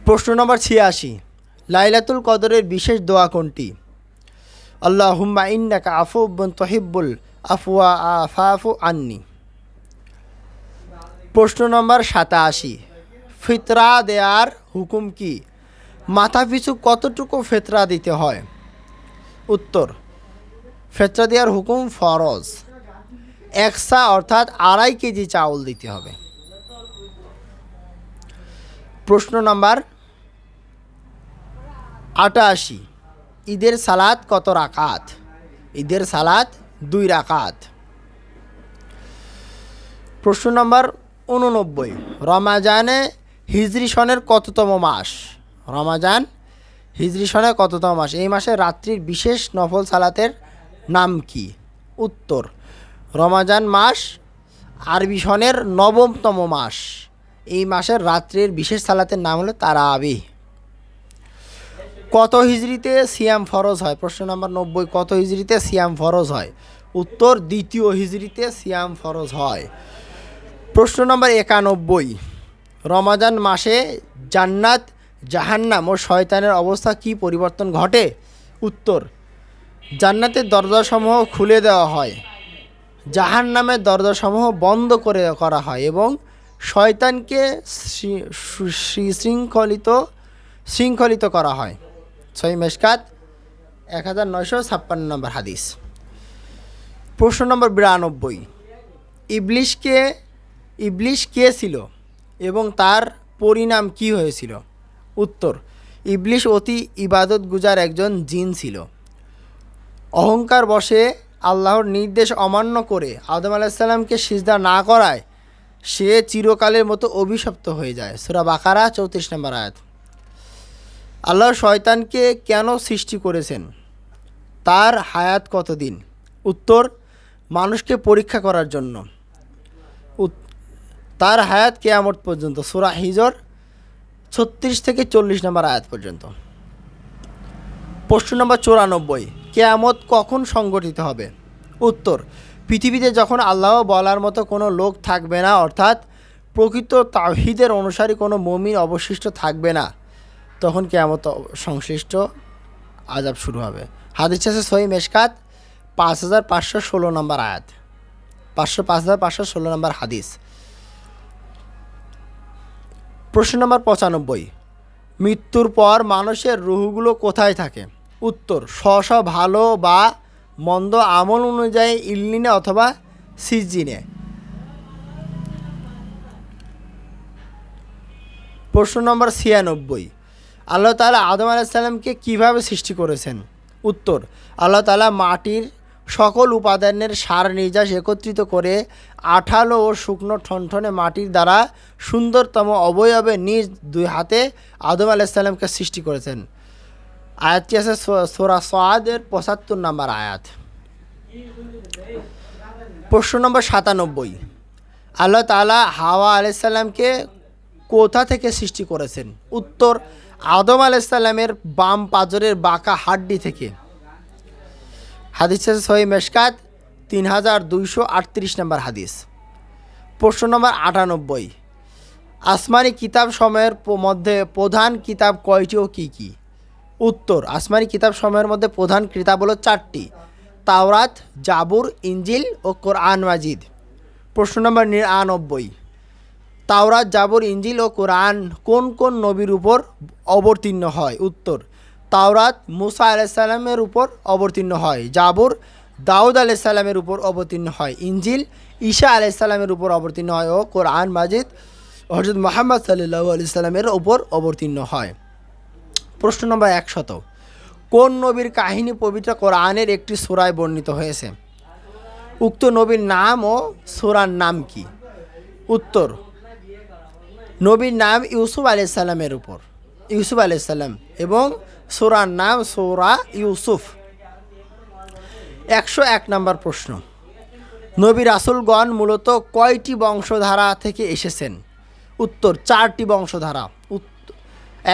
প্রশ্ন নম্বর 86, লাইলাতুল কদরের বিশেষ দোয়া কোনটি? আল্লাহুম্মা ইন্নাকা আফুউন তুহিব্বুল আফওয়া ফাফু আন্নি। প্রশ্ন নম্বর 87, ফিতরা দেয়ার হুকুম কি? মাথাপিছু কতটুকু ফেতরা দিতে হয়? উত্তর, ফেতরা দেওয়ার হুকুম ফরজ। একসা অর্থাৎ 2.5 কেজি চাউল দিতে হবে। প্রশ্ন নাম্বার 88, ঈদের সালাত কত রাকাত? ঈদের সালাত 2 রাকাত। প্রশ্ন নম্বর 89, রমাজানে হিজরি সনের কততম মাস? রমাজান হিজরি সনের কততম মাস? এই মাসে রাত্রির বিশেষ নফল সালাতের নাম কি? উত্তর, রমাজান মাস আরবি সনের 9তম মাস। এই মাসের রাত্রির বিশেষ সালাতের নাম হলো তারাবি। কত হিজরিতে সিয়াম ফরজ হয়? প্রশ্ন নম্বর 90, কত হিজরিতে সিয়াম ফরজ হয়? উত্তর, 2য় হিজরিতে সিয়াম ফরজ হয়। প্রশ্ন নম্বর 91, রমাজান মাসে জান্নাত, জাহান্নাম ও শয়তানের অবস্থা কি পরিবর্তন ঘটে? উত্তর, জান্নাতের দরজাসমূহ খুলে দেওয়া হয়, জাহান্নামের দরজাসমূহ বন্ধ করা হয় এবং শয়তানকে শৃঙ্খলিত করা হয়। সহিহ মিশকাত 1956 নম্বর হাদিস। প্রশ্ন নম্বর 92, ইবলিশ কে ছিল এবং তার পরিণাম কি হয়েছিল? উত্তর, ইবলিশ অতি ইবাদত গুজার একজন জিন ছিল। অহংকার বশে আল্লাহর নির্দেশ অমান্য করে আদম আলাইহিস সালামকে সিজদা না করায় সে চিরকালের মতো অভিশপ্ত হয়ে যায়। সূরা বাকারা 34 নম্বর আয়াত। আল্লাহ শয়তানকে কেন সৃষ্টি করেছেন? তার হায়াত কতদিন? উত্তর, মানুষকে পরীক্ষা করার জন্য। তার হায়াত কিয়ামত পর্যন্ত। সূরা হিজর 36 থেকে 40 নম্বর আয়াত পর্যন্ত। প্রশ্ন নম্বর 94, কিয়ামত কখন সংঘটিত হবে? উত্তর, পৃথিবীতে যখন আল্লাহ বলার মতো কোনো লোক থাকবে না, অর্থাৎ প্রকৃত তাওহীদের অনুসারী কোনো মুমিন অবশিষ্ট থাকবে না, তখন কিয়ামত সংশ্লিষ্ট আযাব শুরু হবে। হাদিস আছে সহিহ মিশকাত 5516 নম্বর আয়াত, 5516 নম্বর হাদিস। প্রশ্ন নম্বর 95, মৃত্যুর পর মানুষের রূহগুলো কোথায় থাকে? উত্তর, স্ব ভালো বা মন্দ আমল অনুযায়ী ইল্লিনে অথবা সিজিনে। প্রশ্ন নম্বর 96, আল্লাহ তাআলা আদম আলাইহিস সালামকে কীভাবে সৃষ্টি করেছেন? উত্তর, আল্লাহ তাআলা মাটির সকল উপাদানের সার নির্যাস একত্রিত করে আঠালো ও শুকনো ঠনঠনে মাটির দ্বারা সুন্দরতম অবয়বে নিজ 2 হাতে আদম আলাইহিস সালামকে সৃষ্টি করেছেন। আয়াতটি আছে সূরা সাদের 75 নম্বর আয়াত। প্রশ্ন নম্বর 97, আল্লাহ তাআলা হাওয়া আলাইহিস সালামকে কোথা থেকে সৃষ্টি করেছেন? উত্তর, আদম আলাইহিস সালামের বাম পাজরের বাঁকা হাড্ডি থেকে। হাদিস আছে সহিহ মিশকাত 3238 নম্বর হাদিস। প্রশ্ন নম্বর 98, আসমানি কিতাব সময়ের মধ্যে প্রধান কিতাব কয়টি ও কী কী? উত্তর, আসমানি কিতাব সময়ের মধ্যে প্রধান কিতাব হলো 4টি: তাওরাত, জাবুর, ইনজিল ও কোরআন মাজিদ। প্রশ্ন নম্বর 99, তাওরাত, জাবুর, ইনজিল ও কোরআন কোন কোন নবীর উপর অবতীর্ণ হয়? উত্তর, তাওরাত মুসা আলাইহিস সালামের উপর অবতীর্ণ হয়, জাবুর দাউদ আলাইহিস সালামের উপর অবতীর্ণ হয়, ইনজিল ঈসা আলাইহিস সালামের উপর অবতীর্ণ হয় ও কোরআন মাজিদ হযরত মুহাম্মদ সাল্লাল্লাহু আলাইহি সাল্লামের উপর অবতীর্ণ হয়। প্রশ্ন নম্বর 100, কোন নবীর কাহিনী পবিত্র কোরআনের একটি সূরায় বর্ণিত হয়েছে? উক্ত নবীর নাম ও সূরার নাম কি? উত্তর, নবীর নাম ইউসুফ আলাইহিস সালামের উপর, ইউসুফ আলাইহিস সালাম, এবং সূরার নাম সূরা ইউসুফ। 101 নম্বর প্রশ্ন, নবী রাসূলগণ মূলত কয়টি বংশধারা থেকে এসেছেন? উত্তর, 4টি বংশধারা।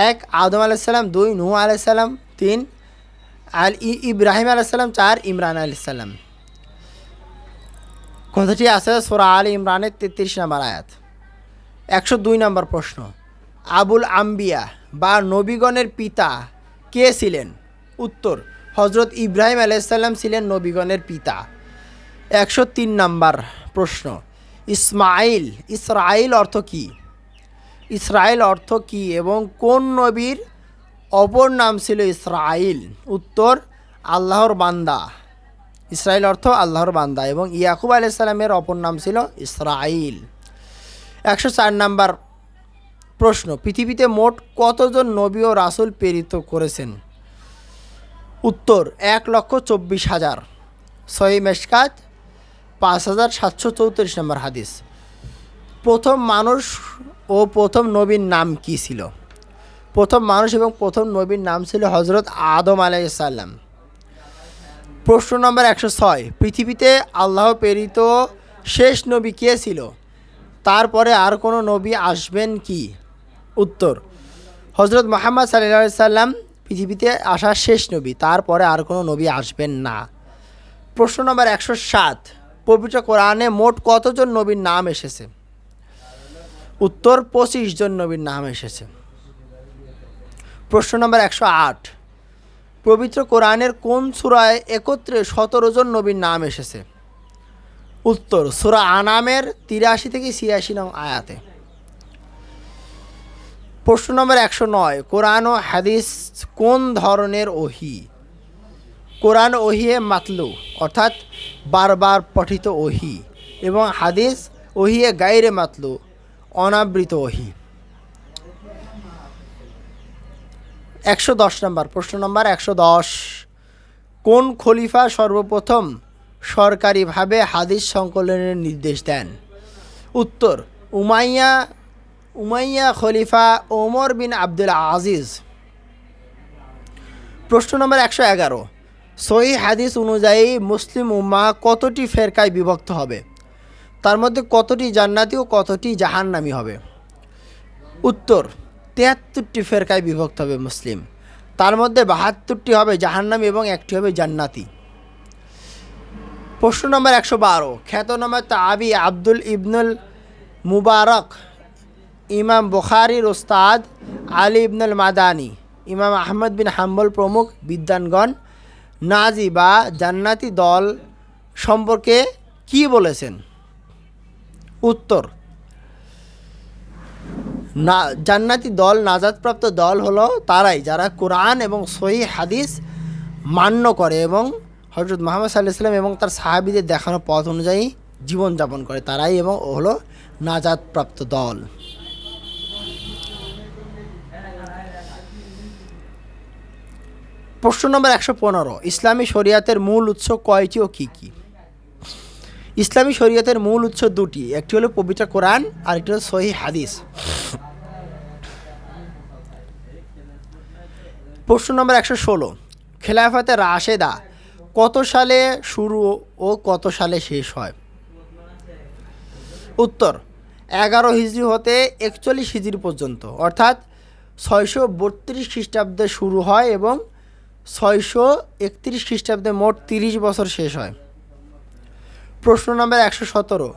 1 আদম আলাইহিস সালাম, 2 নূহ আলাইহিস সালাম, 3 ইব্রাহিম আলাইহিস সালাম, 4 ইমরান আলাইহিস সালাম। কথাটি আছে সূরা আল ইমরানের 33 নম্বর আয়াত। 102 নম্বর প্রশ্ন, আবুল আম্বিয়া বা নবীগণের পিতা কে ছিলেন? উত্তর, হযরত ইব্রাহিম আলাইহিস সালাম ছিলেন নবীগণের পিতা। 103 নম্বর প্রশ্ন, ইসরাইল অর্থ কী? ইসরাইল অর্থ কী এবং কোন নবীর অপর নাম ছিল ইসরাইল? উত্তর, আল্লাহর বান্দা। ইসরাইল অর্থ আল্লাহর বান্দা, এবং ইয়াকুব আলাইহিস সালামের অপর নাম ছিল ইসরাইল। 104 নাম্বার প্রশ্ন, পৃথিবীতে মোট কতজন নবী ও রাসূল প্রেরিত করেছেন? উত্তর, 1,24,000। সহিহ মিশকাত 5734 নম্বর হাদিস। প্রথম মানুষ ও প্রথম নবীর নাম কি ছিল? প্রথম মানুষ এবং প্রথম নবীর নাম ছিল হজরত আদম আলাইহিস সালাম। প্রশ্ন নম্বর 106, পৃথিবীতে আল্লাহ প্রেরিত শেষ নবী কে ছিল? তারপরে আর কোনো নবী আসবেন কি? উত্তর, হজরত মুহাম্মদ সাল্লাল্লাহু আলাইহি সাল্লাম পৃথিবীতে আসা শেষ নবী, তারপরে আর কোনো নবী আসবেন না। প্রশ্ন নম্বর 107, পবিত্র কোরআনে মোট কতজন নবীর নাম এসেছে? উত্তর, 25 জন নবীর নাম এসেছে। প্রশ্ন নম্বর 108, পবিত্র কোরআনের কোন সূরায় একত্রে 17 জন নবীর নাম এসেছে? উত্তর, সূরা আনামের 83 থেকে 86 নং আয়াতে। প্রশ্ন নম্বর 109, কোরআন ও হাদিস কোন ধরনের ওহী? কোরআন ওহিয়ে মাতলু অর্থাৎ বারবার পঠিত ওহী, এবং হাদিস ওহিয়ে গায়রে মাতলু অনাবৃত ওহী। 110 নম্বর প্রশ্ন নম্বর 110, কোন খলিফা সর্বপ্রথম সরকারিভাবে হাদিস সংকলনের নির্দেশ দেন? উত্তর, উমাইয়া খলিফা ওমর বিন আব্দুল আজিজ। প্রশ্ন নম্বর 111, সহিহ হাদিস অনুযায়ী মুসলিম উম্মাহ কতটি ফেরকায় বিভক্ত হবে? তার মধ্যে কতটি জান্নাতি ও কতটি জাহান্নামী হবে? উত্তর, 73টি ফেরকায় বিভক্ত হবে মুসলিম, তার মধ্যে 72টি হবে জাহান্নামী এবং একটি হবে জান্নাতি। প্রশ্ন নম্বর 112, খ্যাতনামা তাবি আব্দুল ইবনুল মুবারক, ইমাম বুখারীর ওস্তাদ আলী ইবনুল মাদানী, ইমাম আহমদ বিন হাম্বল প্রমুখ বিদ্বানগণ নাজি বা জান্নাতি দল সম্পর্কে কি বলেছেন? উত্তর, জান্নাতি দল, নাজাতপ্রাপ্ত দল হলো তারাই যারা কোরআন এবং সহিহ হাদিস মান্য করে এবং হযরত মুহাম্মদ সাল্লাল্লাহু আলাইহি ওয়াসাল্লাম এবং তার সাহাবীদের দেখানো পথ অনুযায়ী জীবনযাপন করে, তারাই এবং হলো নাজাতপ্রাপ্ত দল। প্রশ্ন নম্বর 115, ইসলামী শরিয়াতের মূল উৎস কয়টি ও কী কী? ইসলামী শরিয়াতের মূল উৎস দুটি, একটি হলো পবিত্র কোরআন আর একটি হলো সহিহ হাদিস। প্রশ্ন নম্বর 116, খেলাফতে রাশেদা কত সালে শুরু ও কত সালে শেষ হয়? উত্তর, 11 হিজরি হতে 41 হিজরি পর্যন্ত, অর্থাৎ 632 খ্রিস্টাব্দে শুরু হয় এবং 631 খ্রিস্টাব্দে মোট 30 বছর শেষ হয়। প্রশ্ন নম্বর 117,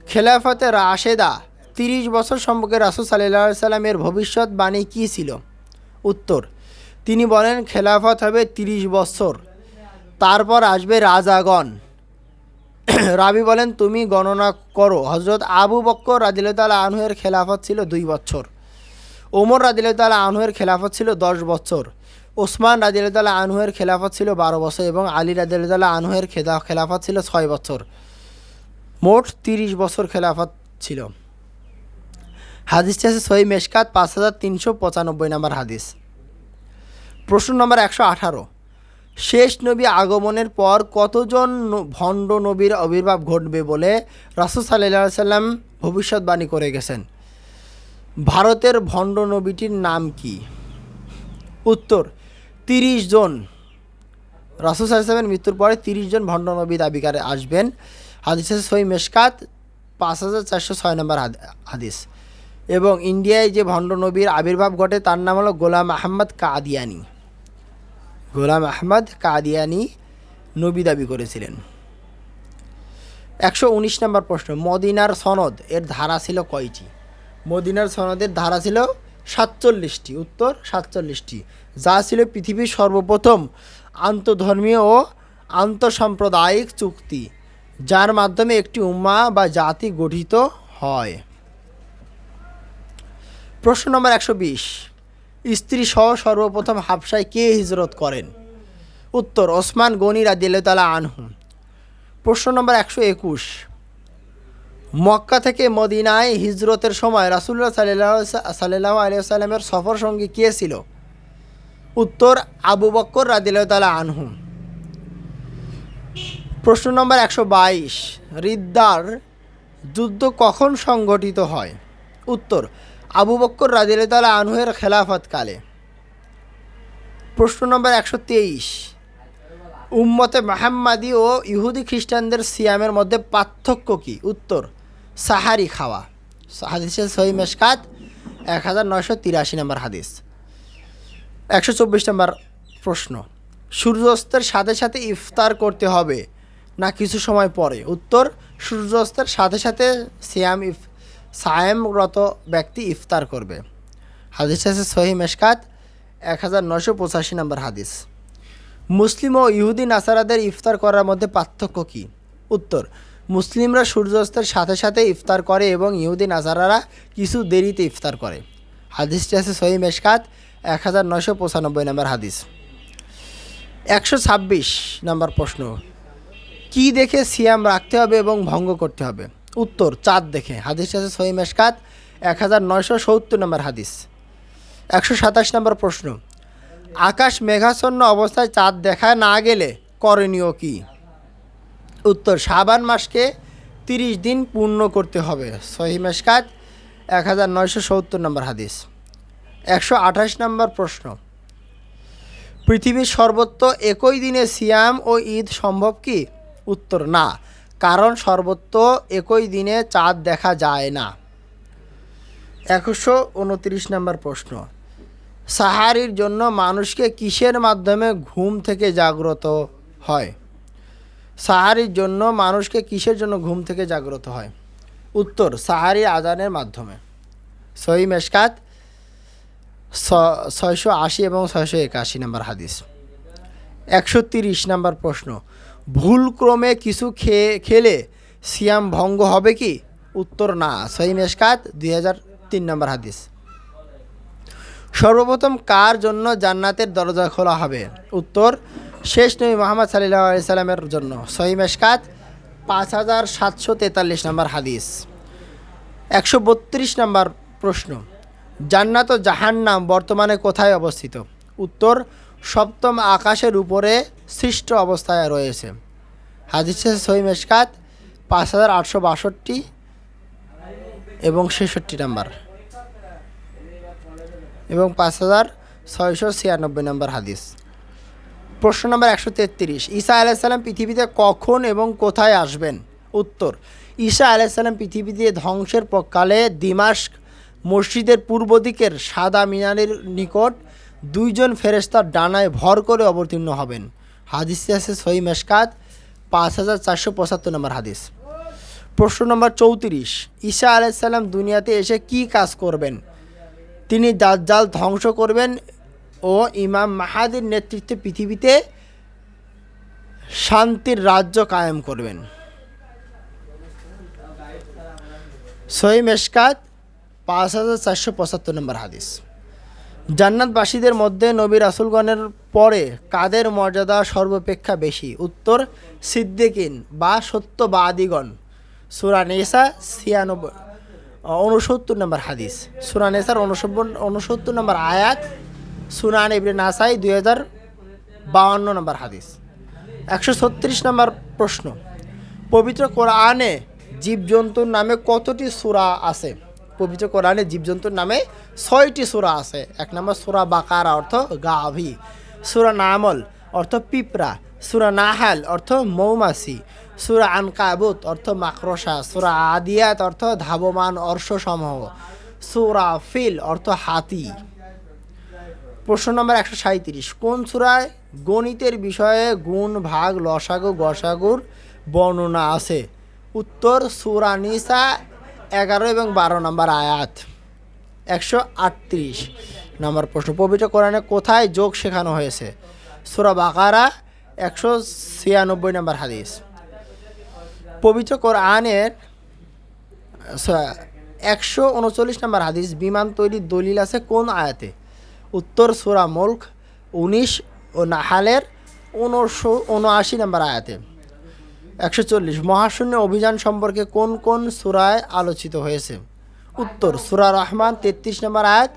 খেলাফতে রাশেদা 30 বছর সম্পর্কে রাসূল সাল্লাল্লাহু আলাইহি সাল্লামের ভবিষ্যৎবাণী কী ছিল? উত্তর, তিনি বলেন খেলাফত হবে 30 বছর, তারপর আসবে রাজাগণ। রাবি বলেন তুমি গণনা করো। হজরত আবু বকর রাদিয়াল্লাহু তাআলা আনহুর খেলাফত ছিল 2 বছর, ওমর রাদিয়াল্লাহু তাআলা আনহুর খেলাফত ছিল 10 বছর, ওসমান রাদিয়াল্লাহু তাআলা আনহুর খেলাফত ছিল 12 বছর এবং আলী রাদিয়াল্লাহু তাআলা আনহুর খেলাফত ছিল 6 বছর। মোট 30 বছর খেলাফত ছিল। হাদিসটি আছে সহিহ মিশকাত 5395 নম্বর হাদিস। প্রশ্ন নম্বর 118, শেষ নবী আগমনের পর কতজন ভণ্ড নবীর আবির্ভাব ঘটবে বলে রাসূল সাল্লাল্লাহু আলাইহি সাল্লাম ভবিষ্যৎবাণী করে গেছেন? ভারতের ভণ্ড নবীটির নাম কি? উত্তর, 30 জন। রাসূল সাল্লাল্লাহু আলাইহি সাল্লামের মৃত্যুর পরে 30 জন ভণ্ড নবী দাবিকারে আসবেন। হাদিস আছে সহিহ মিশকাত 5406 নম্বর হাদিস। এবং ইন্ডিয়ায় যে ভণ্ড নবীর আবির্ভাব ঘটে তার নাম হলো গোলাম আহমদ কাদিয়ানি। গোলাম আহমদ কাদিয়ানি নবী দাবি করেছিলেন। 119 নম্বর প্রশ্ন, মদিনার সনদ এর ধারা ছিল কয়টি? মদিনার সনদের ধারা ছিল 47টি। উত্তর, 47টি, যা ছিল পৃথিবীর সর্বপ্রথম আন্তধর্মীয় ও আন্তঃসাম্প্রদায়িক চুক্তি, যার মাধ্যমে একটি উম্মাহ বা জাতি গঠিত হয়। প্রশ্ন নম্বর 120, স্ত্রী সহ সর্বপ্রথম হাবশায় কে হিজরত করেন? উত্তর ওসমান গনি রাদিয়াল্লাহু তাআলা আনহু। প্রশ্ন নম্বর 121, মক্কা থেকে মদিনায় হিজরতের সময় রাসূলুল্লাহ সাল্লাল্লাহু আলাইহি ওয়াসাল্লামের সফর সঙ্গী কে ছিল? উত্তর আবু বকর রাদিয়াল্লাহু তাআলা আনহু। প্রশ্ন নম্বর 122, রিদ্দার যুদ্ধ কখন সংঘটিত হয়? উত্তর আবু বকর রাদিয়াল্লাহু তাআলা আনহু-এর খেলাফতকালে। প্রশ্ন নম্বর 123, উম্মতে মুহাম্মাদি ও ইহুদি খ্রিস্টানদের সিয়ামের মধ্যে পার্থক্য কি? উত্তর সাহারি খাওয়া। হাদিসে সহিহ মিশকাত 1983 নম্বর হাদিস। 124 নম্বর প্রশ্ন, সূর্যাস্তের সাথে সাথে ইফতার করতে হবে না কিছু সময় পরে? উত্তর সূর্যাস্তের সাথে সাথে সায়েমরত ব্যক্তি ইফতার করবে। হাদিস আছে সহিহ মিশকাত 1985 নম্বর হাদিস। মুসলিম ও ইহুদি নাসারাদের ইফতার করার মধ্যে পার্থক্য কি? উত্তর মুসলিমরা সূর্যাস্তের সাথে সাথে ইফতার করে এবং ইহুদি নাসারারা কিছু দেরিতে ইফতার করে। হাদিসটি আছে সহিহ মিশকাত 1995 নম্বর হাদিস। 126 নম্বর প্রশ্ন, কি দেখে সিয়াম রাখতে হবে এবং ভঙ্গ করতে হবে? উত্তর চাঁদ দেখে। হাদিসটি আছে সহিহ মিশকাত 1970 নম্বর হাদিস। 127 নম্বর প্রশ্ন, আকাশ মেঘাচ্ছন্ন অবস্থায় চাঁদ দেখা না গেলে করণীয় কি? উত্তর শাবান মাসকে 30 দিন পূর্ণ করতে হবে। সহিহ মিশকাত 1970 নম্বর হাদিস। 128 নম্বর প্রশ্ন, পৃথিবীর সর্বত্র একই দিনে সিয়াম ও ঈদ সম্ভব কি? উত্তর না, কারণ সর্বত্র একই দিনে চাঁদ দেখা যায় না। 129 নম্বর প্রশ্ন, সাহারির জন্য মানুষকে কিসের মাধ্যমে ঘুম থেকে জাগ্রত হয়? সাহারির জন্য মানুষকে কিসের জন্য ঘুম থেকে জাগ্রত হয়? উত্তর সাহারি আজানের মাধ্যমে। সহিহ মিশকাত 680 এবং 681 নম্বর হাদিস। 130 নম্বর প্রশ্ন, ভুলক্রমে কিছু খেলে সিয়াম ভঙ্গ হবে কি? উত্তর না। সহিহ মিশকাত 2003 নম্বর হাদিস। সর্বপ্রথম কার জন্য জান্নাতের দরজা খোলা হবে? উত্তর শেষ নবী মুহাম্মদ সাল্লাল্লাহু আলাইহি সাল্লামের জন্য। সহিহ মিশকাত 5743 নম্বর হাদিস। 132 নম্বর প্রশ্ন, জান্নাত ও জাহান্নাম বর্তমানে কোথায় অবস্থিত? উত্তর সপ্তম আকাশের উপরে সৃষ্ট অবস্থায় রয়েছে। হাদিস সহিহ মিশকাত 5862 এবং 66 নম্বর এবং 5696 নম্বর হাদিস। প্রশ্ন নম্বর 133, ঈসা আলাইহিস সালাম পৃথিবীতে কখন এবং কোথায় আসবেন? উত্তর ঈসা আলাইহিস সালাম পৃথিবীতে ধ্বংসের কালে দিমাশক মসজিদের পূর্ব দিকের সাদা মিনারের নিকট 2 জন ফেরেশতার ডানায় ভর করে অবতীর্ণ হবেন। হাদিসটি আছে সহিহ মিশকাত 5475 নম্বর হাদিস। প্রশ্ন নম্বর 34, ঈসা আলাইহিস সালাম দুনিয়াতে এসে কি কাজ করবেন? তিনি দাজ্জাল ধ্বংস করবেন ও ইমাম মাহাদির নেতৃত্বে পৃথিবীতে শান্তির রাজ্য কায়েম করবেন। সহিহ মিশকাত 5475 নম্বর হাদিস। জান্নাতবাসীদের মধ্যে নবী রাসূলগণের পরে কাদের মর্যাদা সর্বাপেক্ষা বেশি? উত্তর সিদ্দিকিন বা সত্যবাদীগণ। সূরা নিসা 69 নম্বর হাদিস। সূরা নিসার 69 নম্বর আয়াত। সুনান ইবনে নাসাই 2052 নম্বর হাদিস। 136 নম্বর প্রশ্ন, পবিত্র কোরআনে জীবজন্তুর নামে কতটি সূরা আছে? পবিত্র কোরআনে জীবজন্তুর নামে 6টি সূরা আছে। 1 নম্বর সূরা বাকারা অর্থ গাভী, সূরা নামল অর্থ পিঁপড়া, সূরা নাহাল অর্থ মৌমাছি, সূরা আনকাবুত অর্থ মাকড়সা, সূরা আদিয়াত অর্থ ধাবমান অশ্বসমূহ, সূরা ফিল অর্থ হাতি। প্রশ্ন নম্বর 137, কোন সূরায় গণিতের বিষয়ে গুণ ভাগ লসাগু গসাগুর বর্ণনা আছে? উত্তর সূরা নিসা 11 এবং 12 নম্বর আয়াত। 138 নম্বর প্রশ্ন, পবিত্র কোরআনে কোথায় যোগ শেখানো হয়েছে? সূরা বাকারা 196 নম্বর হাদিস। পবিত্র কোরআনের 139 নম্বর হাদিস, বিমান তৈরির দলিল আছে কোন আয়াতে? উত্তর সূরা মুলক 19 ও নাহালের 79 নম্বর আয়াতে। 140 মহাশূন্য অভিযান সম্পর্কে কোন কোন সূরায় আলোচিত হয়েছে? উত্তর সূরা রহমান 33 নম্বর আয়াত,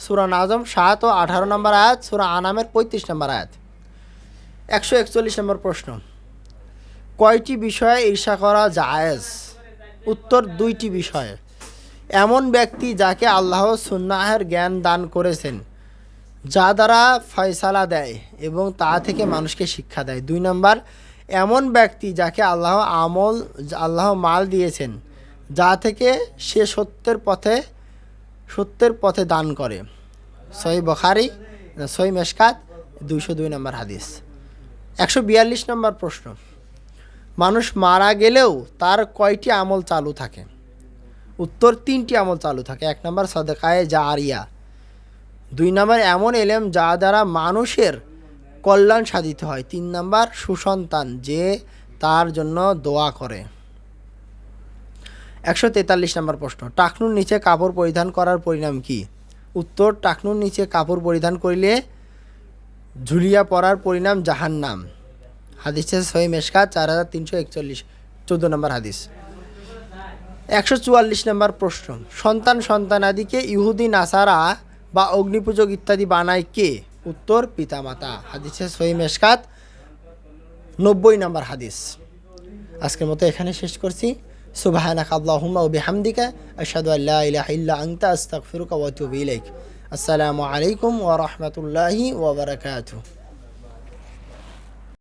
সূরা নাজম 7 ও 18 নম্বর আয়াত, সূরা আনামের 35 নম্বর আয়াত। 141 নম্বর প্রশ্ন, কয়টি বিষয়ে ঈর্ষা করা জায়েজ? উত্তর 2টি বিষয়ে। এমন ব্যক্তি যাকে আল্লাহ সুন্নাহের জ্ঞান দান করেছেন, যা দ্বারা ফয়সালা দেয় এবং তা থেকে মানুষকে শিক্ষা দেয়। 2 নম্বর, এমন ব্যক্তি যাকে আল্লাহ মাল দিয়েছেন, যা থেকে সে সত্যের পথে দান করে। সহিহ বুখারী, সহিহ মিশকাত 202 নম্বর হাদিস। 142 নম্বর প্রশ্ন, মানুষ মারা গেলেও তার কয়টি আমল চালু থাকে? উত্তর 3টি আমল চালু থাকে। 1 নম্বর সাদকায়ে জারিয়া, 2 নম্বর এমন ইলম যা দ্বারা মানুষের কল্যাণ সাধিত হয়, 3 নম্বর সুসন্তান যে তার জন্য দোয়া করে। 143 নম্বর প্রশ্ন, টাকনুর নিচে কাপড় পরিধান করার পরিণাম কি? উত্তর টাকনুর নিচে কাপড় পরিধান করিলে ঝুলিয়া পড়ার পরিণাম জাহান্নাম। হাদিসে সহিহ মিশকাত 4341, 14 নম্বর হাদিস। 144 নম্বর প্রশ্ন, সন্তানাদিকে ইহুদি নাসারা বা অগ্নিপূজক ইত্যাদি বানায় কে? উত্তর পিতামাতা। হাদিসে সহিহ মিশকাত 90 নম্বর হাদিস। আজকের মতো এখানে শেষ করছি। সুবহানাকা আল্লাহুম্মা ওয়া বিহামদিকা আশহাদু আল্লা ইলাহা ইল্লা আনতা আস্তাগফিরুকা ওয়া আতুবু ইলাইক। আসসালামু আলাইকুম ওয়া রাহমাতুল্লাহি ওয়া বারাকাতুহু।